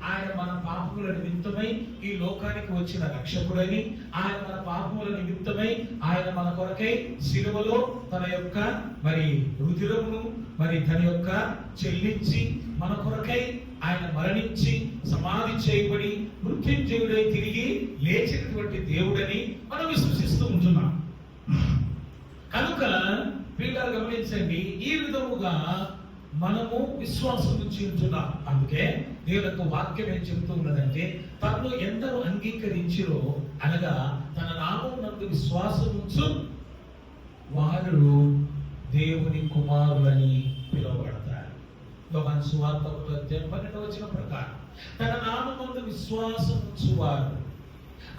ఆయన మన పాపముల నిమిత్తమై ఈ లోకానికి వచ్చిన రక్షకుడని, ఆయన మన పాపముల నిమిత్తమై ఆయన మన కొరకై శిలువలో తన యొక్క మరి రుధిరమును మరి తన యొక్క చెల్లించి మన కొరకై ఆయన మరణించి సమాధి చేయబడి మృత్యుంజయుడై తిరిగి లేచినటువంటి దేవుడని మనం విశ్వసిస్తూ ఉంటున్నాం. కనుక ప్రియులారా గమనించండి, ఈ విధముగా మనము విశ్వాసం నుంచి ఉంటున్నాం. అందుకే దేవుని యొక్క వాక్యం ఏం చెబుతూ ఉన్నదంటే, తనను ఎందరూ అంగీకరించిరో అనగా తన నామం నందు విశ్వాసం ఉంచు వారు దేవుని కుమారులని పిలువబడతారు. యోహాను సువార్త 12 ప్రకారం తన నామం నందు విశ్వాసం ఉంచువారు,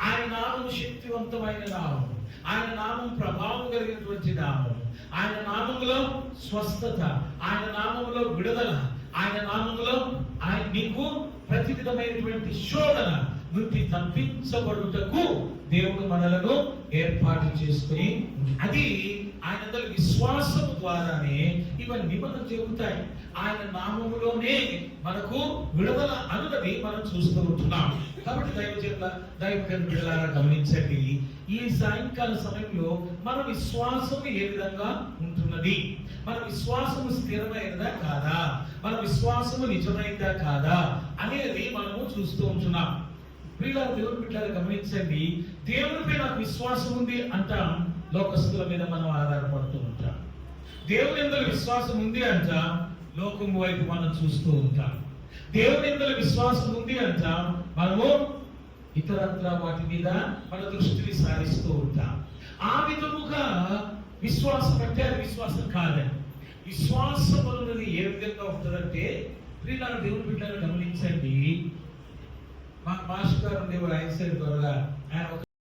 ఆయన నామం శక్తివంతమైన నామం, ఆయన నామం ప్రభావం కలిగినటువంటి నామం, ఆయన నామంలో స్వస్థత, ఆయన నామంలో విడుదల, ఆయన నామంలో ఆయన నీకు ప్రతి విధమైనటువంటి శోధన నుండి తప్పించబడుటకు దేవుడు మనలను ఏర్పాటు చేసుకుని, అది ఆయన విశ్వాసం ద్వారానే ఇవన్నీ మనం జరుగుతాయి. ఆయన నామములోనే మనకు విడుదల అన్నది మనం చూస్తూ ఉంటున్నాం. కాబట్టి దైవజనులారా గమనించండి, ఈ సాయంకాల సమయంలో మన విశ్వాసం ఏ విధంగా ఉంటున్నది, మన విశ్వాసము స్థిరమైనదా కాదా, మన విశ్వాసము నిజమైనదా కాదా అనేది మనము చూస్తూ ఉంటున్నాం. ప్రియులారా దేవుని బిడ్డలారా గమనించండి, దేవునిపై నాకు విశ్వాసం ఉంది అంటాం, లోకస్తుల మీద మనం ఆధారపడుతూ ఉంటాం. దేవుని యందు విశ్వాసం ఉంది అంట, లోకం వైపు మనం చూస్తూ ఉంటాం. దేవుని యందు విశ్వాసం ఉంది అంట, మనము ఇతరత్ర వాటి మీద మన దృష్టిని సారిస్తూ ఉంటాం. ఆ విధముగా విశ్వాసం అంటే అది విశ్వాసం కాదని. విశ్వాసం అన్నది ఏ విధంగా ఉంటుందంటే, ప్రియులారా దేవుని బిడ్డలారా గమనించండి, మా మాస్టర్ గారు ఉండేవారు ఆయన సైడ్ ద్వారా ఆయన